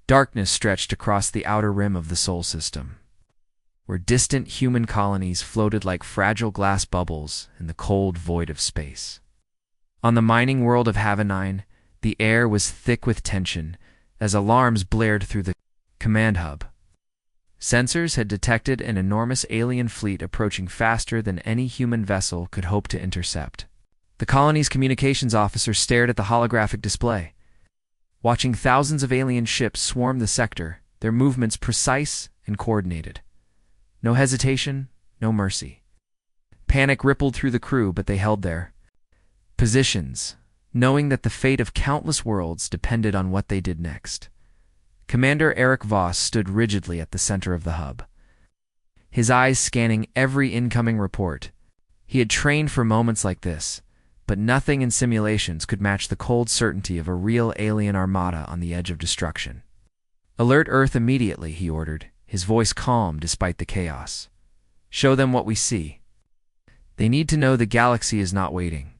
Darkness stretched across the outer rim of the Sol system, where distant human colonies floated like fragile glass bubbles in the cold void of space. On the mining world of Havanine, the air was thick with tension as alarms blared through the command hub. Sensors had detected an enormous alien fleet approaching faster than any human vessel could hope to intercept. The colony's communications officer stared at the holographic display, watching thousands of alien ships swarm the sector, their movements precise and coordinated. No hesitation, no mercy. Panic rippled through the crew, but they held their positions, knowing that the fate of countless worlds depended on what they did next. Commander Eric Voss stood rigidly at the center of the hub, his eyes scanning every incoming report. He had trained for moments like this, but nothing in simulations could match the cold certainty of a real alien armada on the edge of destruction. "Alert Earth immediately," he ordered, his voice calm despite the chaos. "Show them what we see. They need to know the galaxy is not waiting."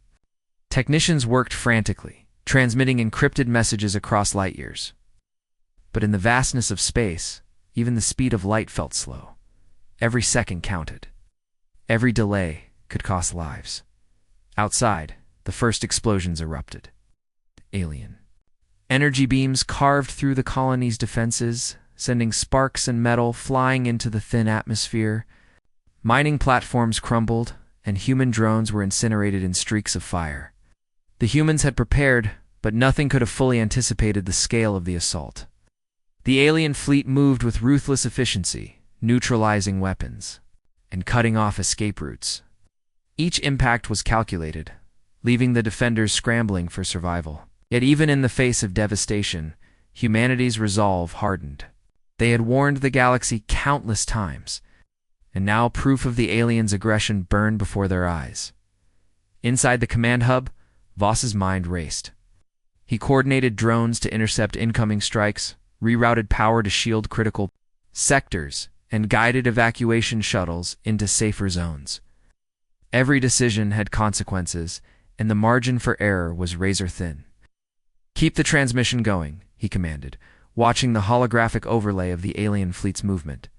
Technicians worked frantically, transmitting encrypted messages across light years. But in the vastness of space, even the speed of light felt slow. Every second counted. Every delay could cost lives. Outside, the first explosions erupted. Alien energy beams carved through the colony's defenses, sending sparks and metal flying into the thin atmosphere. Mining platforms crumbled, and human drones were incinerated in streaks of fire. The humans had prepared, but nothing could have fully anticipated the scale of the assault. The alien fleet moved with ruthless efficiency, neutralizing weapons and cutting off escape routes. Each impact was calculated, leaving the defenders scrambling for survival. Yet even in the face of devastation, humanity's resolve hardened. They had warned the galaxy countless times, and now proof of the aliens' aggression burned before their eyes. Inside the command hub, Voss's mind raced. He coordinated drones to intercept incoming strikes, rerouted power to shield critical sectors, and guided evacuation shuttles into safer zones. Every decision had consequences, and the margin for error was razor-thin. "Keep the transmission going," he commanded, watching the holographic overlay of the alien fleet's movement.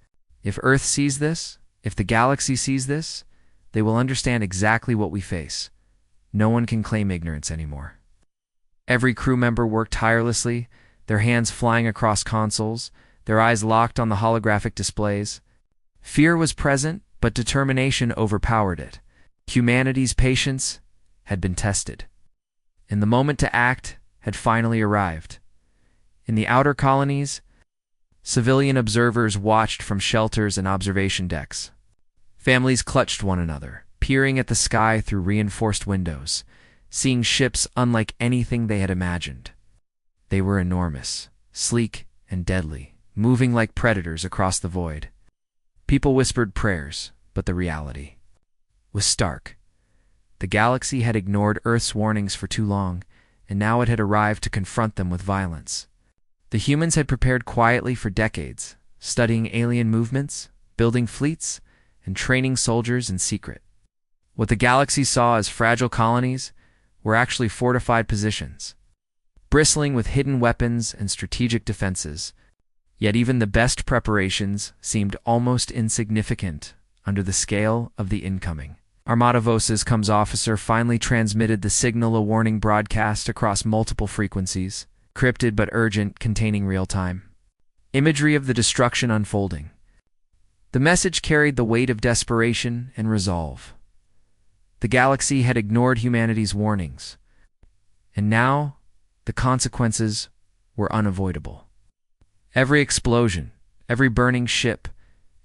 "If Earth sees this, if the galaxy sees this, they will understand exactly what we face. No one can claim ignorance anymore." Every crew member worked tirelessly, their hands flying across consoles, their eyes locked on the holographic displays. Fear was present, but determination overpowered it. Humanity's patience had been tested, and the moment to act had finally arrived. In the outer colonies, civilian observers watched from shelters and observation decks. Families clutched one another, peering at the sky through reinforced windows, seeing ships unlike anything they had imagined. They were enormous, sleek, and deadly, moving like predators across the void. People whispered prayers, but the reality was stark. The galaxy had ignored Earth's warnings for too long, and now it had arrived to confront them with violence. The humans had prepared quietly for decades, studying alien movements, building fleets, and training soldiers in secret. What the galaxy saw as fragile colonies were actually fortified positions, bristling with hidden weapons and strategic defenses. Yet even the best preparations seemed almost insignificant under the scale of the incoming. Armada Voss's comms officer finally transmitted the signal, a warning broadcast across multiple frequencies, crypted but urgent, containing real-time imagery of the destruction unfolding. The message carried the weight of desperation and resolve. The galaxy had ignored humanity's warnings, and now the consequences were unavoidable. Every explosion, every burning ship,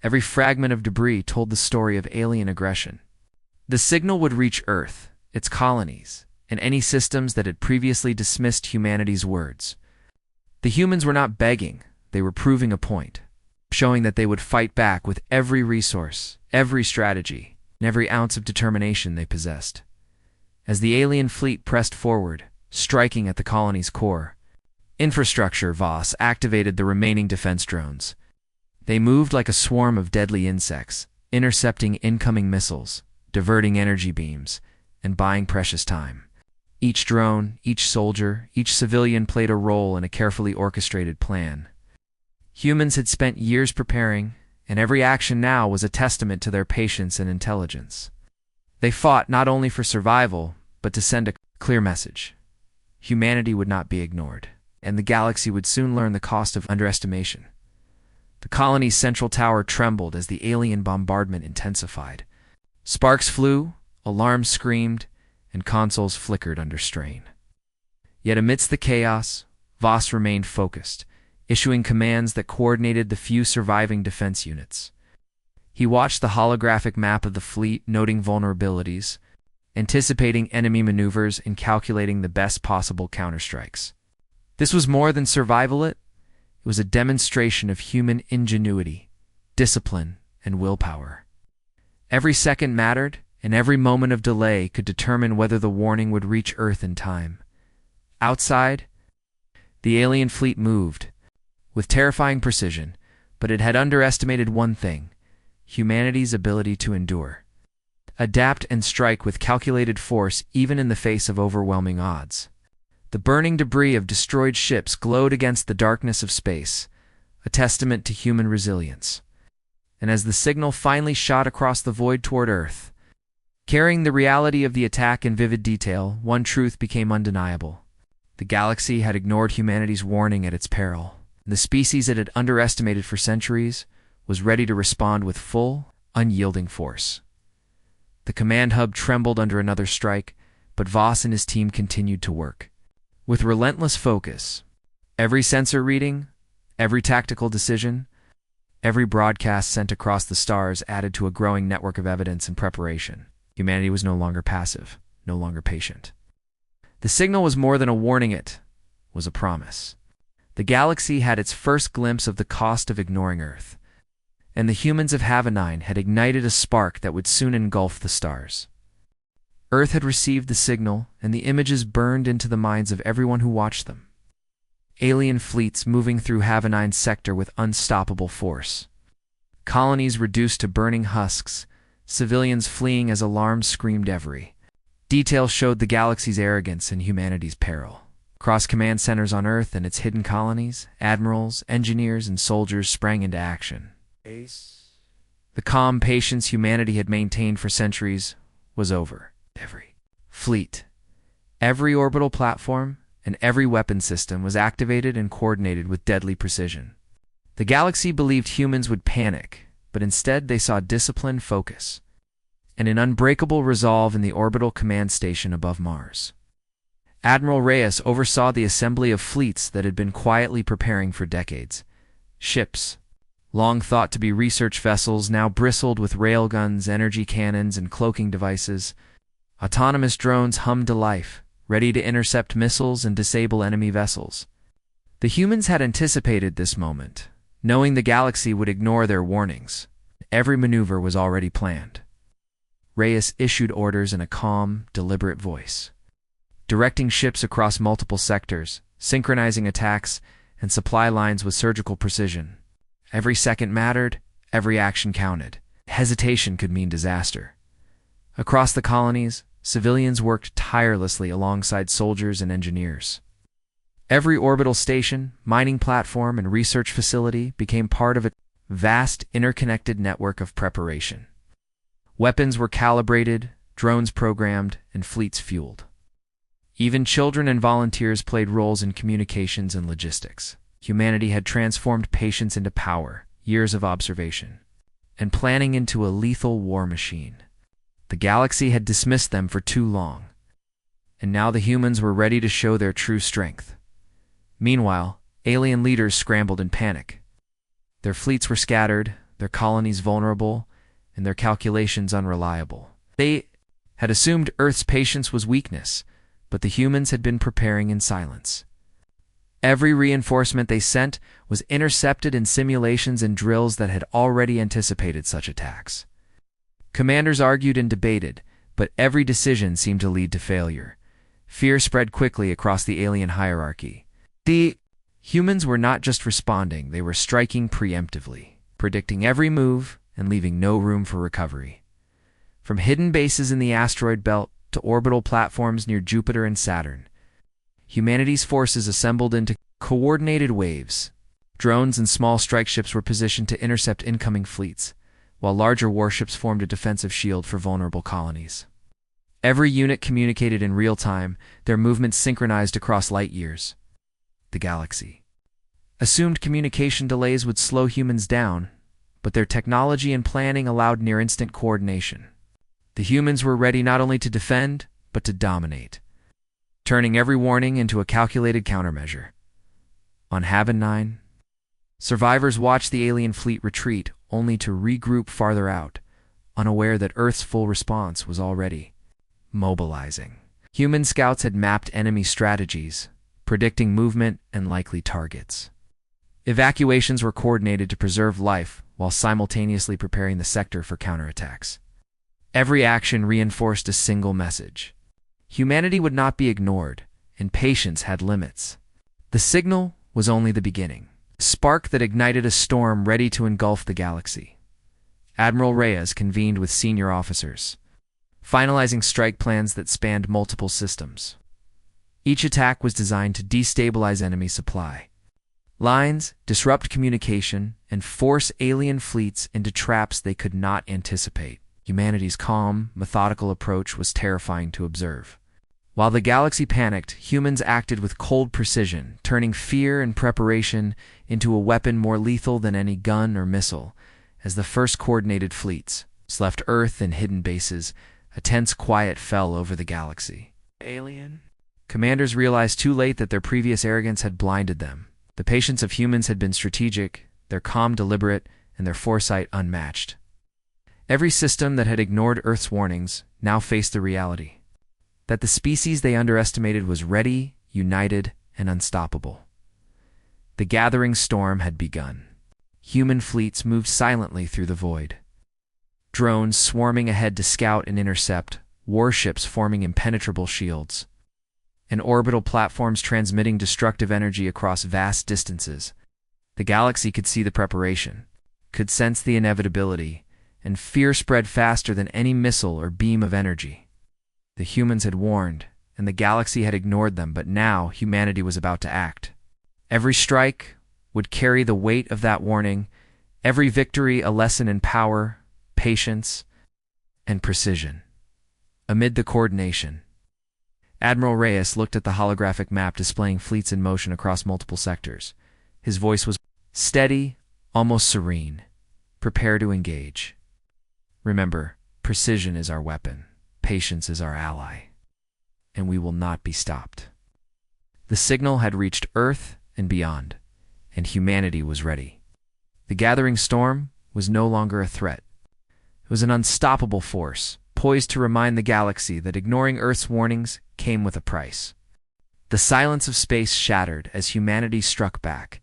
every fragment of debris told the story of alien aggression. The signal would reach Earth, its colonies, and any systems that had previously dismissed humanity's words. The humans were not begging, they were proving a point, showing that they would fight back with every resource, every strategy, and every ounce of determination they possessed. As the alien fleet pressed forward, striking at the colony's core, infrastructure, Voss activated the remaining defense drones. They moved like a swarm of deadly insects, intercepting incoming missiles, diverting energy beams, and buying precious time. Each drone, each soldier, each civilian played a role in a carefully orchestrated plan, Humans had spent years preparing, and every action now was a testament to their patience and intelligence. They fought not only for survival, but to send a clear message. Humanity would not be ignored, and the galaxy would soon learn the cost of underestimation. The colony's central tower trembled as the alien bombardment intensified. Sparks flew, alarms screamed, and consoles flickered under strain. Yet amidst the chaos, Voss remained focused, issuing commands that coordinated the few surviving defense units. He watched the holographic map of the fleet, noting vulnerabilities, anticipating enemy maneuvers, and calculating the best possible counterstrikes. This was more than survival. It was a demonstration of human ingenuity, discipline, and willpower. Every second mattered, and every moment of delay could determine whether the warning would reach Earth in time. Outside, the alien fleet moved, with terrifying precision, but it had underestimated one thing: humanity's ability to endure, adapt, and strike with calculated force even in the face of overwhelming odds. The burning debris of destroyed ships glowed against the darkness of space, a testament to human resilience. And as the signal finally shot across the void toward Earth, carrying the reality of the attack in vivid detail, one truth became undeniable. The galaxy had ignored humanity's warning at its peril. The species it had underestimated for centuries was ready to respond with full, unyielding force. The command hub trembled under another strike, but Voss and his team continued to work. With relentless focus, every sensor reading, every tactical decision, every broadcast sent across the stars added to a growing network of evidence and preparation. Humanity was no longer passive, no longer patient. The signal was more than a warning, it was a promise. The galaxy had its first glimpse of the cost of ignoring Earth, and the humans of Havanine had ignited a spark that would soon engulf the stars. Earth had received the signal, and the images burned into the minds of everyone who watched them. Alien fleets moving through Havanine's sector with unstoppable force. Colonies reduced to burning husks, civilians fleeing as alarms screamed every. Details showed the galaxy's arrogance and humanity's peril. Across command centers on Earth and its hidden colonies, admirals, engineers, and soldiers sprang into action. The calm patience humanity had maintained for centuries was over. Every fleet, every orbital platform, and every weapon system was activated and coordinated with deadly precision. The galaxy believed humans would panic, but instead they saw discipline, focus, and an unbreakable resolve in the orbital command station above Mars. Admiral Reyes oversaw the assembly of fleets that had been quietly preparing for decades. Ships, long thought to be research vessels, now bristled with railguns, energy cannons, and cloaking devices. Autonomous drones hummed to life, ready to intercept missiles and disable enemy vessels. The humans had anticipated this moment, knowing the galaxy would ignore their warnings. Every maneuver was already planned. Reyes issued orders in a calm, deliberate voice, directing ships across multiple sectors, synchronizing attacks and supply lines with surgical precision. Every second mattered, every action counted. Hesitation could mean disaster. Across the colonies, civilians worked tirelessly alongside soldiers and engineers. Every orbital station, mining platform, and research facility became part of a vast, interconnected network of preparation. Weapons were calibrated, drones programmed, and fleets fueled. Even children and volunteers played roles in communications and logistics. Humanity had transformed patience into power, years of observation, and planning into a lethal war machine. The galaxy had dismissed them for too long, and now the humans were ready to show their true strength. Meanwhile, alien leaders scrambled in panic. Their fleets were scattered, their colonies vulnerable, and their calculations unreliable. They had assumed Earth's patience was weakness, but the humans had been preparing in silence. Every reinforcement they sent was intercepted in simulations and drills that had already anticipated such attacks. Commanders argued and debated, but every decision seemed to lead to failure. Fear spread quickly across the alien hierarchy. The humans were not just responding, they were striking preemptively, predicting every move and leaving no room for recovery. From hidden bases in the asteroid belt to orbital platforms near Jupiter and Saturn, humanity's forces assembled into coordinated waves, Drones and small strike ships were positioned to intercept incoming fleets, while larger warships formed a defensive shield for vulnerable colonies. Every unit communicated in real time, their movements synchronized across light years. The galaxy assumed communication delays would slow humans down, but their technology and planning allowed near-instant coordination. The humans were ready not only to defend, but to dominate, turning every warning into a calculated countermeasure. On Haven 9, survivors watched the alien fleet retreat, only to regroup farther out, unaware that Earth's full response was already mobilizing. Human scouts had mapped enemy strategies, predicting movement and likely targets. Evacuations were coordinated to preserve life while simultaneously preparing the sector for counterattacks. Every action reinforced a single message. Humanity would not be ignored, and patience had limits. The signal was only the beginning, a spark that ignited a storm ready to engulf the galaxy. Admiral Reyes convened with senior officers, finalizing strike plans that spanned multiple systems. Each attack was designed to destabilize enemy supply lines, disrupt communication, and force alien fleets into traps they could not anticipate. Humanity's calm, methodical approach was terrifying to observe. While the galaxy panicked, humans acted with cold precision, turning fear and preparation into a weapon more lethal than any gun or missile. As the first coordinated fleets left Earth and hidden bases, a tense quiet fell over the galaxy. Alien commanders realized too late that their previous arrogance had blinded them. The patience of humans had been strategic, their calm deliberate, and their foresight unmatched. Every system that had ignored Earth's warnings now faced the reality that the species they underestimated was ready, united, and unstoppable. The gathering storm had begun. Human fleets moved silently through the void. Drones swarming ahead to scout and intercept, warships forming impenetrable shields, and orbital platforms transmitting destructive energy across vast distances. The galaxy could see the preparation, could sense the inevitability, and fear spread faster than any missile or beam of energy. The humans had warned, and the galaxy had ignored them, but now humanity was about to act. Every strike would carry the weight of that warning, every victory a lesson in power, patience, and precision. Amid the coordination, Admiral Reyes looked at the holographic map displaying fleets in motion across multiple sectors. His voice was steady, almost serene. Prepare to engage. Remember, precision is our weapon, patience is our ally, and we will not be stopped. The signal had reached Earth and beyond, and humanity was ready. The gathering storm was no longer a threat. It was an unstoppable force, poised to remind the galaxy that ignoring Earth's warnings came with a price. The silence of space shattered as humanity struck back.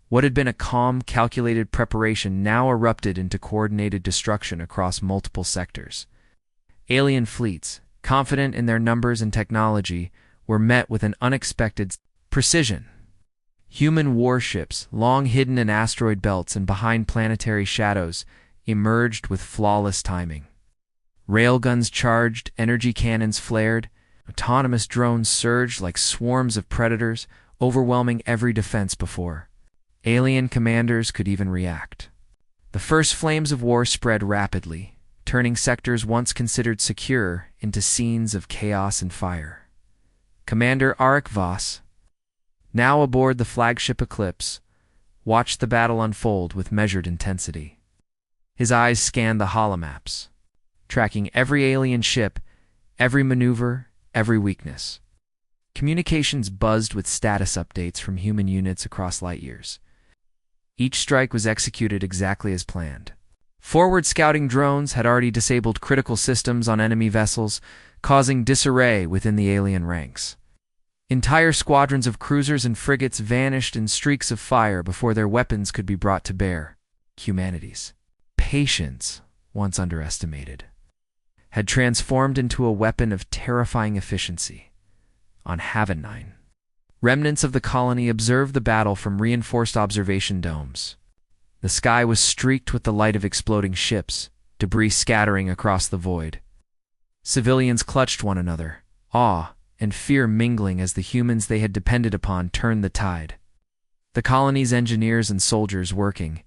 What had been a calm, calculated preparation now erupted into coordinated destruction across multiple sectors. Alien fleets, confident in their numbers and technology, were met with an unexpected precision. Human warships, long hidden in asteroid belts and behind planetary shadows, emerged with flawless timing. Railguns charged, energy cannons flared, autonomous drones surged like swarms of predators, overwhelming every defense before alien commanders could even react. The first flames of war spread rapidly, turning sectors once considered secure into scenes of chaos and fire. Commander Arik Voss, now aboard the flagship Eclipse, watched the battle unfold with measured intensity. His eyes scanned the holomaps, tracking every alien ship, every maneuver, every weakness. Communications buzzed with status updates from human units across light years. Each strike was executed exactly as planned. Forward scouting drones had already disabled critical systems on enemy vessels, causing disarray within the alien ranks. Entire squadrons of cruisers and frigates vanished in streaks of fire before their weapons could be brought to bear. Humanity's patience, once underestimated, had transformed into a weapon of terrifying efficiency. On Haven 9, remnants of the colony observed the battle from reinforced observation domes. The sky was streaked with the light of exploding ships, debris scattering across the void. Civilians clutched one another, awe and fear mingling as the humans they had depended upon turned the tide. The colony's engineers and soldiers working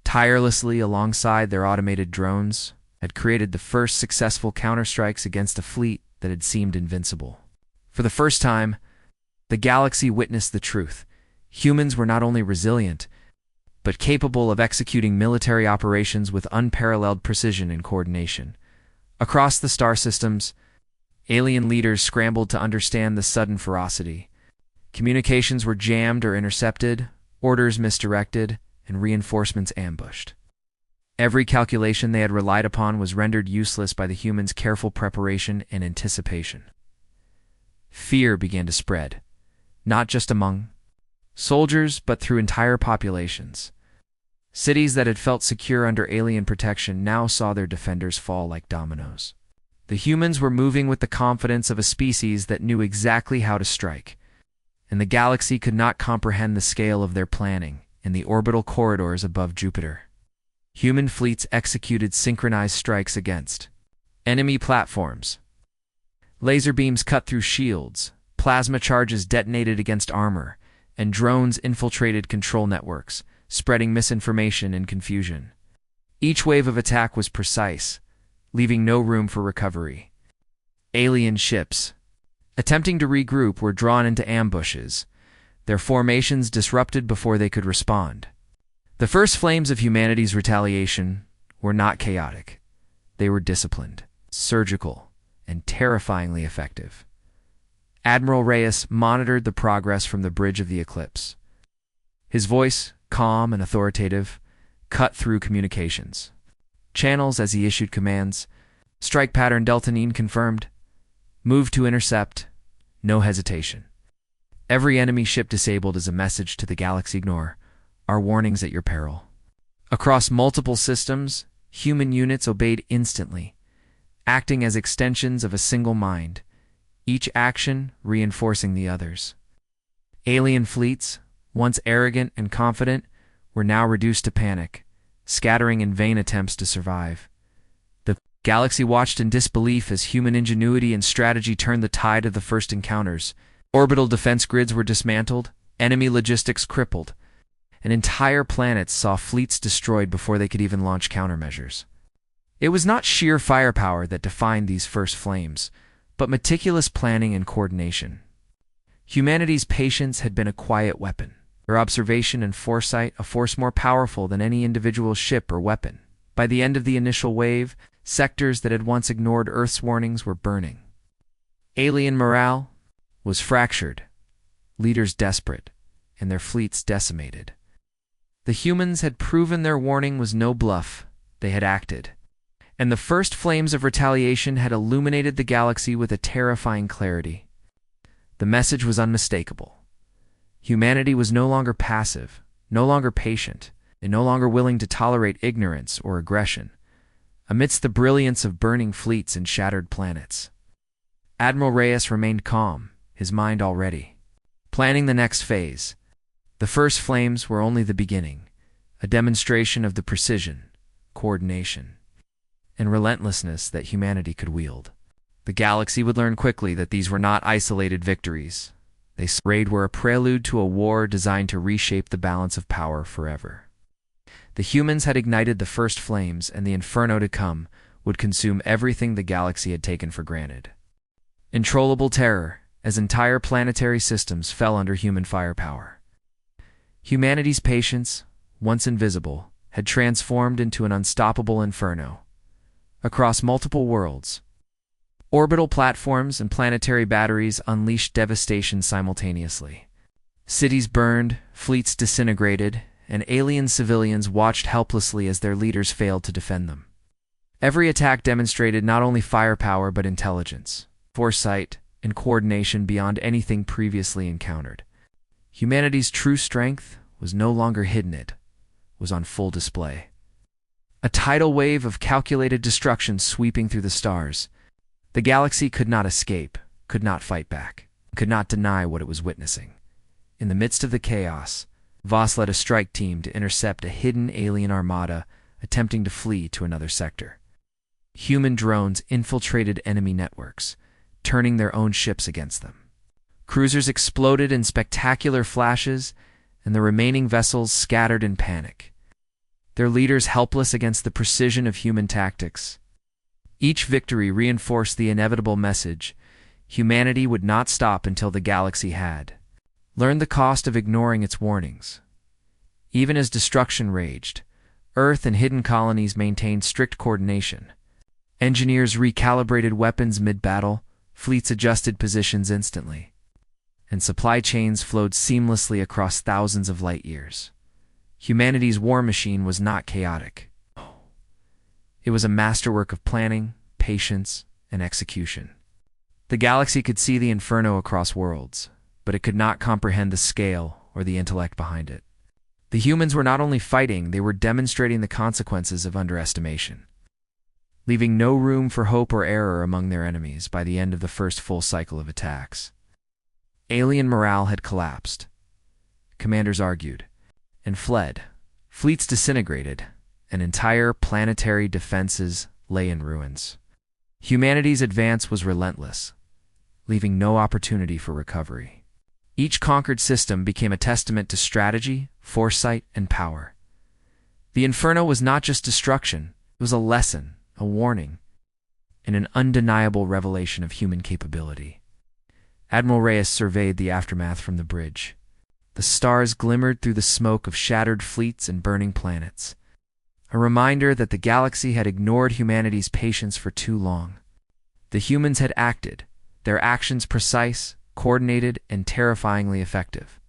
tirelessly alongside their automated drones had created the first successful counterstrikes against a fleet that had seemed invincible. For the first time, the galaxy witnessed the truth. Humans were not only resilient, but capable of executing military operations with unparalleled precision and coordination. Across the star systems, alien leaders scrambled to understand the sudden ferocity. Communications were jammed or intercepted, orders misdirected, and reinforcements ambushed. Every calculation they had relied upon was rendered useless by the humans' careful preparation and anticipation. Fear began to spread, not just among soldiers, but through entire populations. Cities that had felt secure under alien protection now saw their defenders fall like dominoes. The humans were moving with the confidence of a species that knew exactly how to strike, and the galaxy could not comprehend the scale of their planning in the orbital corridors above Jupiter. Human fleets executed synchronized strikes against enemy platforms. Laser beams cut through shields, plasma charges detonated against armor, and drones infiltrated control networks, spreading misinformation and confusion. Each wave of attack was precise, leaving no room for recovery. Alien ships, attempting to regroup, were drawn into ambushes, their formations disrupted before they could respond. The first flames of humanity's retaliation were not chaotic. They were disciplined, surgical, and terrifyingly effective. Admiral Reyes monitored the progress from the bridge of the Eclipse. His voice, calm and authoritative, cut through communications channels as he issued commands. Strike pattern Delta 9 confirmed. Move to intercept. No hesitation. Every enemy ship disabled is a message to the galaxy. Ignore our warnings at your peril. Across multiple systems, human units obeyed instantly, acting as extensions of a single mind, each action reinforcing the others. Alien fleets, once arrogant and confident, were now reduced to panic, scattering in vain attempts to survive. The galaxy watched in disbelief as human ingenuity and strategy turned the tide of the first encounters. Orbital defense grids were dismantled, enemy logistics crippled, and entire planets saw fleets destroyed before they could even launch countermeasures. It was not sheer firepower that defined these first flames, but meticulous planning and coordination. Humanity's patience had been a quiet weapon, their observation and foresight a force more powerful than any individual ship or weapon. By the end of the initial wave, sectors that had once ignored Earth's warnings were burning. Alien morale was fractured, leaders desperate, and their fleets decimated. The humans had proven their warning was no bluff. They had acted. And the first flames of retaliation had illuminated the galaxy with a terrifying clarity. The message was unmistakable. Humanity was no longer passive, no longer patient, and no longer willing to tolerate ignorance or aggression. Amidst the brilliance of burning fleets and shattered planets, Admiral Reyes remained calm, his mind already planning the next phase. The first flames were only the beginning, a demonstration of the precision, coordination, and relentlessness that humanity could wield. The galaxy would learn quickly that these were not isolated victories. They were a prelude to a war designed to reshape the balance of power forever. The humans had ignited the first flames, and the inferno to come would consume everything the galaxy had taken for granted. Incontrollable terror, as entire planetary systems fell under human firepower. Humanity's patience, once invisible, had transformed into an unstoppable inferno. Across multiple worlds, orbital platforms and planetary batteries unleashed devastation simultaneously. Cities burned, fleets disintegrated, and alien civilians watched helplessly as their leaders failed to defend them. Every attack demonstrated not only firepower but intelligence, foresight, and coordination beyond anything previously encountered. Humanity's true strength was no longer hidden, it was on full display. A tidal wave of calculated destruction sweeping through the stars. The galaxy could not escape, could not fight back, could not deny what it was witnessing. In the midst of the chaos, Voss led a strike team to intercept a hidden alien armada attempting to flee to another sector. Human drones infiltrated enemy networks, turning their own ships against them. Cruisers exploded in spectacular flashes and the remaining vessels scattered in panic, their leaders helpless against the precision of human tactics. Each victory reinforced the inevitable message: humanity would not stop until the galaxy had learned the cost of ignoring its warnings. Even as destruction raged, Earth and hidden colonies maintained strict coordination. Engineers recalibrated weapons mid-battle, fleets adjusted positions instantly, and supply chains flowed seamlessly across thousands of light years. Humanity's war machine was not chaotic. It was a masterwork of planning, patience, and execution. The galaxy could see the inferno across worlds, but it could not comprehend the scale or the intellect behind it. The humans were not only fighting, they were demonstrating the consequences of underestimation, leaving no room for hope or error among their enemies by the end of the first full cycle of attacks. Alien morale had collapsed. Commanders argued and fled. Fleets disintegrated, and entire planetary defenses lay in ruins. Humanity's advance was relentless, leaving no opportunity for recovery. Each conquered system became a testament to strategy, foresight, and power. The Inferno was not just destruction, it was a lesson, a warning, and an undeniable revelation of human capability. Admiral Reyes surveyed the aftermath from the bridge. The stars glimmered through the smoke of shattered fleets and burning planets, a reminder that the galaxy had ignored humanity's patience for too long. The humans had acted, their actions precise, coordinated, and terrifyingly effective.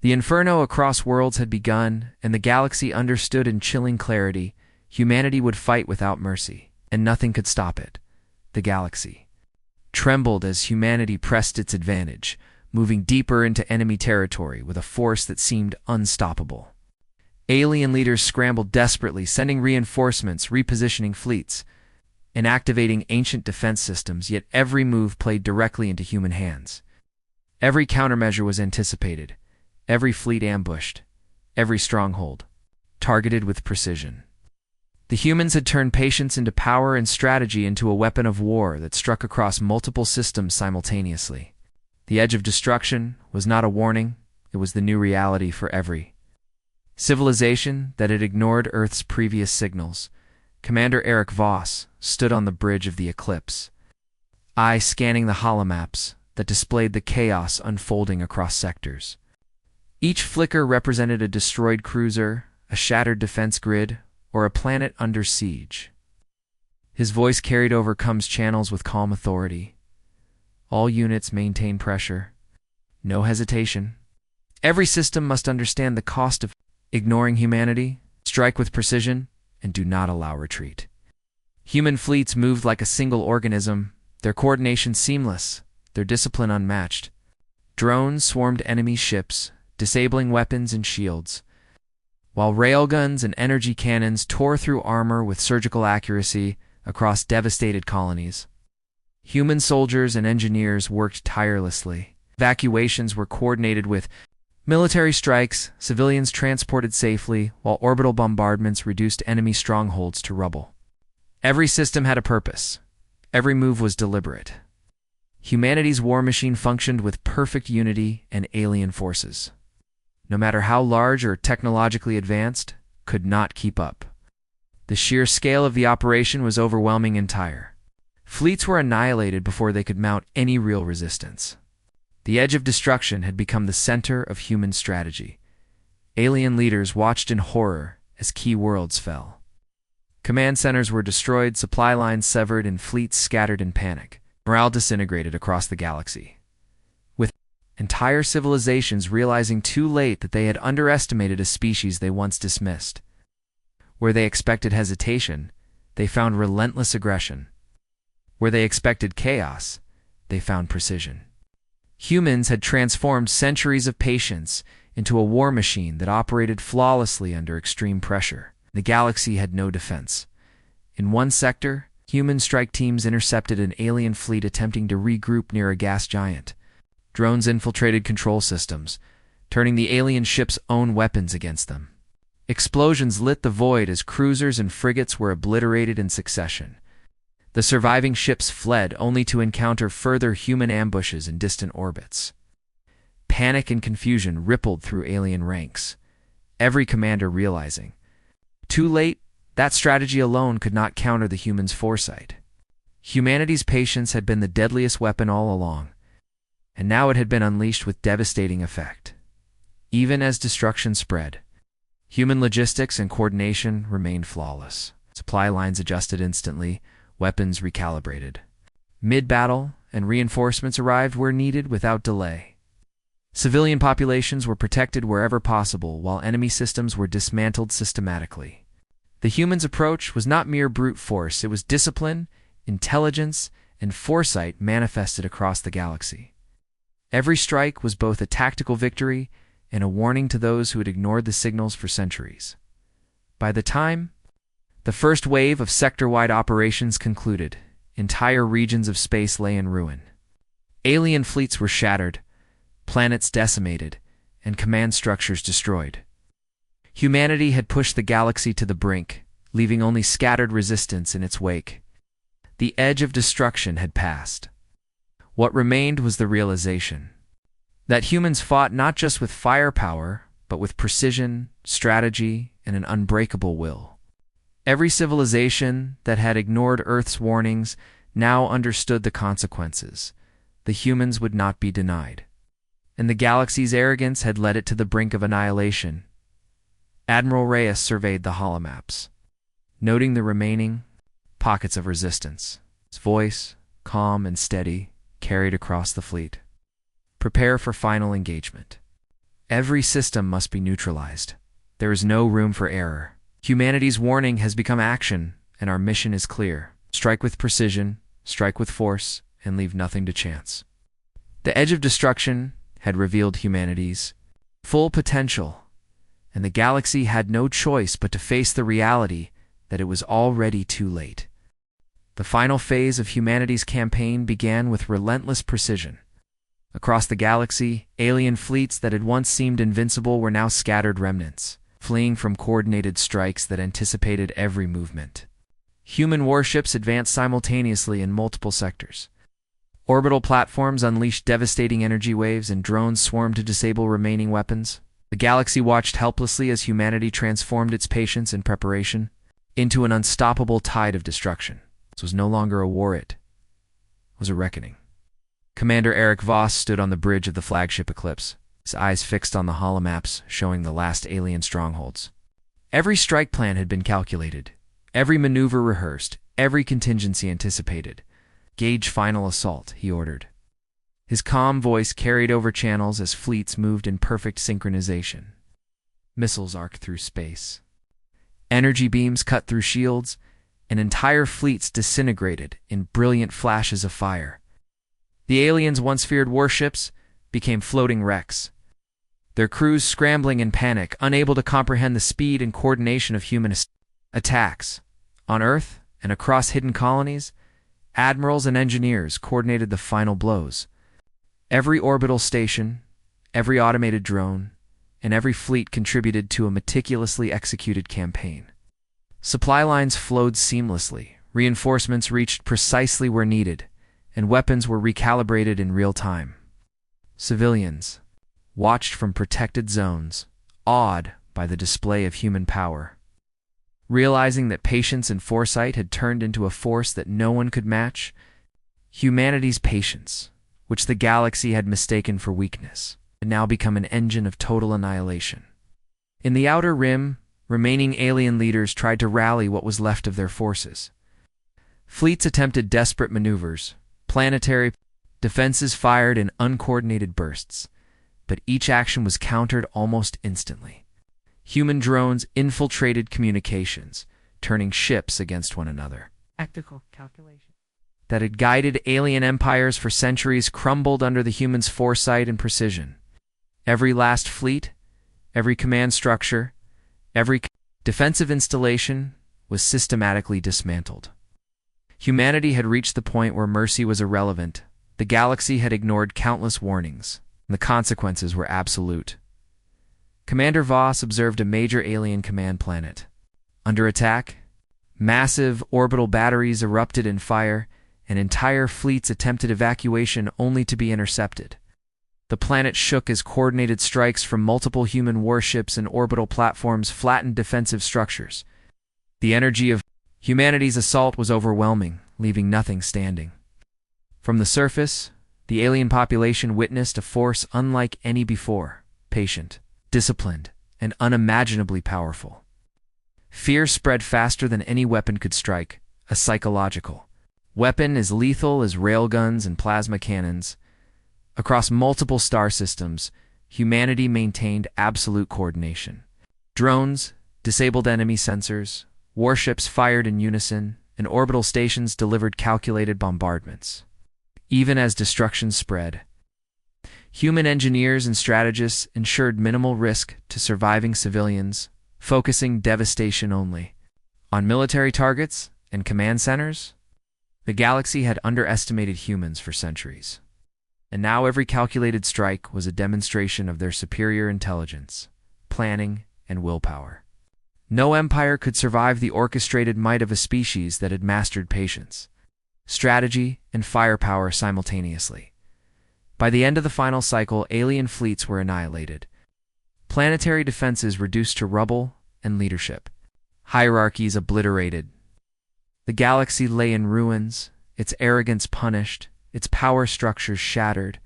The inferno across worlds had begun, and the galaxy understood in chilling clarity: humanity would fight without mercy, and nothing could stop it. The galaxy trembled as humanity pressed its advantage, moving deeper into enemy territory with a force that seemed unstoppable. Alien leaders scrambled desperately, sending reinforcements, repositioning fleets, and activating ancient defense systems, yet every move played directly into human hands. Every countermeasure was anticipated, every fleet ambushed, every stronghold targeted with precision. The humans had turned patience into power and strategy into a weapon of war that struck across multiple systems simultaneously. The edge of destruction was not a warning, it was the new reality for every civilization that had ignored Earth's previous signals. Commander Eric Voss stood on the bridge of the Eclipse, eye scanning the holomaps that displayed the chaos unfolding across sectors. Each flicker represented a destroyed cruiser, a shattered defense grid, or a planet under siege. His voice carried over comms channels with calm authority. All units maintain pressure. No hesitation. Every system must understand the cost of ignoring humanity, strike with precision, and do not allow retreat. Human fleets moved like a single organism, their coordination seamless, their discipline unmatched. Drones swarmed enemy ships, disabling weapons and shields, while railguns and energy cannons tore through armor with surgical accuracy across devastated colonies. Human soldiers and engineers worked tirelessly. Evacuations were coordinated with military strikes, civilians transported safely, while orbital bombardments reduced enemy strongholds to rubble. Every system had a purpose. Every move was deliberate. Humanity's war machine functioned with perfect unity, and alien forces, no matter how large or technologically advanced, could not keep up. The sheer scale of the operation was overwhelming and entire. Fleets were annihilated before they could mount any real resistance. The edge of destruction had become the center of human strategy. Alien leaders watched in horror as key worlds fell. Command centers were destroyed, supply lines severed, and fleets scattered in panic. Morale disintegrated across the galaxy, with entire civilizations realizing too late that they had underestimated a species they once dismissed. Where they expected hesitation, they found relentless aggression. Where they expected chaos, they found precision. Humans had transformed centuries of patience into a war machine that operated flawlessly under extreme pressure. The galaxy had no defense. In one sector, human strike teams intercepted an alien fleet attempting to regroup near a gas giant. Drones infiltrated control systems, turning the alien ship's own weapons against them. Explosions lit the void as cruisers and frigates were obliterated in succession. The surviving ships fled only to encounter further human ambushes in distant orbits. Panic and confusion rippled through alien ranks, every commander realizing, too late, that strategy alone could not counter the humans' foresight. Humanity's patience had been the deadliest weapon all along, and now it had been unleashed with devastating effect. Even as destruction spread, human logistics and coordination remained flawless. Supply lines adjusted instantly, weapons recalibrated. Mid-battle, and reinforcements arrived where needed without delay. Civilian populations were protected wherever possible, while enemy systems were dismantled systematically. The humans' approach was not mere brute force, it was discipline, intelligence, and foresight manifested across the galaxy. Every strike was both a tactical victory and a warning to those who had ignored the signals for centuries. By the time the first wave of sector-wide operations concluded, entire regions of space lay in ruin. Alien fleets were shattered, planets decimated, and command structures destroyed. Humanity had pushed the galaxy to the brink, leaving only scattered resistance in its wake. The edge of destruction had passed. What remained was the realization that humans fought not just with firepower, but with precision, strategy, and an unbreakable will. Every civilization that had ignored Earth's warnings now understood the consequences. The humans would not be denied. And the galaxy's arrogance had led it to the brink of annihilation. Admiral Reyes surveyed the holomaps, noting the remaining pockets of resistance. His voice, calm and steady, carried across the fleet. Prepare for final engagement. Every system must be neutralized. There is no room for error. Humanity's warning has become action, and our mission is clear. Strike with precision, strike with force, and leave nothing to chance. The edge of destruction had revealed humanity's full potential, and the galaxy had no choice but to face the reality that it was already too late. The final phase of humanity's campaign began with relentless precision. Across the galaxy, alien fleets that had once seemed invincible were now scattered remnants, fleeing from coordinated strikes that anticipated every movement. Human warships advanced simultaneously in multiple sectors. Orbital platforms unleashed devastating energy waves, and drones swarmed to disable remaining weapons. The galaxy watched helplessly as humanity transformed its patience and preparation into an unstoppable tide of destruction. This was no longer a war, it was a reckoning. Commander Eric Voss stood on the bridge of the flagship Eclipse, his eyes fixed on the holomaps showing the last alien strongholds. Every strike plan had been calculated, every maneuver rehearsed, every contingency anticipated. Gauge final assault, he ordered. His calm voice carried over channels as fleets moved in perfect synchronization. Missiles arced through space. Energy beams cut through shields, and entire fleets disintegrated in brilliant flashes of fire. The aliens' once feared warships became floating wrecks, their crews scrambling in panic, unable to comprehend the speed and coordination of human attacks. On Earth and across hidden colonies, admirals and engineers coordinated the final blows. Every orbital station, every automated drone, and every fleet contributed to a meticulously executed campaign. Supply lines flowed seamlessly, reinforcements reached precisely where needed, and weapons were recalibrated in real time. Civilians watched from protected zones, awed by the display of human power. Realizing that patience and foresight had turned into a force that no one could match, humanity's patience, which the galaxy had mistaken for weakness, had now become an engine of total annihilation. In the outer rim, remaining alien leaders tried to rally what was left of their forces. Fleets attempted desperate maneuvers. Planetary defenses fired in uncoordinated bursts, but each action was countered almost instantly. Human drones infiltrated communications, turning ships against one another. Tactical calculation that had guided alien empires for centuries crumbled under the humans' foresight and precision. Every last fleet, every command structure, every defensive installation was systematically dismantled. Humanity had reached the point where mercy was irrelevant. The galaxy had ignored countless warnings, and the consequences were absolute. Commander Voss observed a major alien command planet. Under attack, massive orbital batteries erupted in fire, and entire fleets attempted evacuation only to be intercepted. The planet shook as coordinated strikes from multiple human warships and orbital platforms flattened defensive structures. The energy of humanity's assault was overwhelming, leaving nothing standing. From the surface, the alien population witnessed a force unlike any before, patient, disciplined, and unimaginably powerful. Fear spread faster than any weapon could strike, a psychological weapon as lethal as railguns and plasma cannons. Across multiple star systems, humanity maintained absolute coordination. Drones disabled enemy sensors, warships fired in unison, and orbital stations delivered calculated bombardments. Even as destruction spread, human engineers and strategists ensured minimal risk to surviving civilians, focusing devastation only on military targets and command centers. The galaxy had underestimated humans for centuries, and now every calculated strike was a demonstration of their superior intelligence, planning, and willpower. No empire could survive the orchestrated might of a species that had mastered patience, strategy, and firepower simultaneously. By the end of the final cycle, alien fleets were annihilated, planetary defenses reduced to rubble, and leadership hierarchies obliterated. The galaxy lay in ruins, its arrogance punished, its power structures shattered.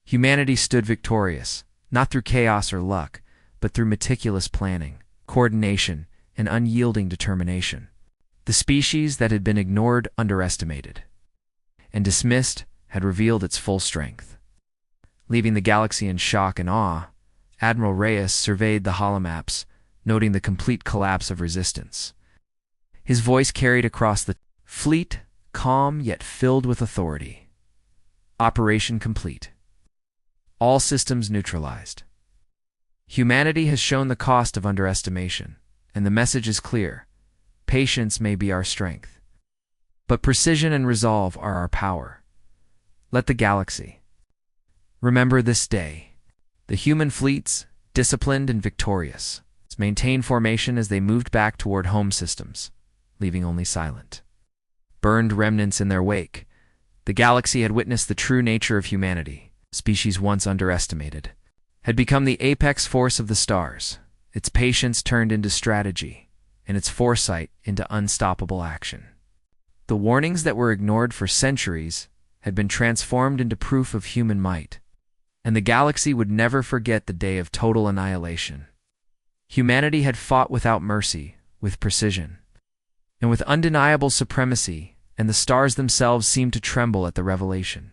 Humanity stood victorious, not through chaos or luck, but through meticulous planning, coordination, and unyielding determination. The species that had been ignored, underestimated, and dismissed had revealed its full strength. Leaving the galaxy in shock and awe, Admiral Reyes surveyed the holomaps, noting the complete collapse of resistance. His voice carried across the fleet, calm yet filled with authority. Operation complete. All systems neutralized. Humanity has shown the cost of underestimation, and the message is clear. Patience may be our strength, but precision and resolve are our power. Let the galaxy remember this day. The human fleets, disciplined and victorious, maintained formation as they moved back toward home systems, leaving only silent, burned remnants in their wake. The galaxy had witnessed the true nature of humanity, species once underestimated, had become the apex force of the stars, its patience turned into strategy, and its foresight into unstoppable action. The warnings that were ignored for centuries had been transformed into proof of human might, and the galaxy would never forget the day of total annihilation. Humanity had fought without mercy, with precision, and with undeniable supremacy, and the stars themselves seemed to tremble at the revelation.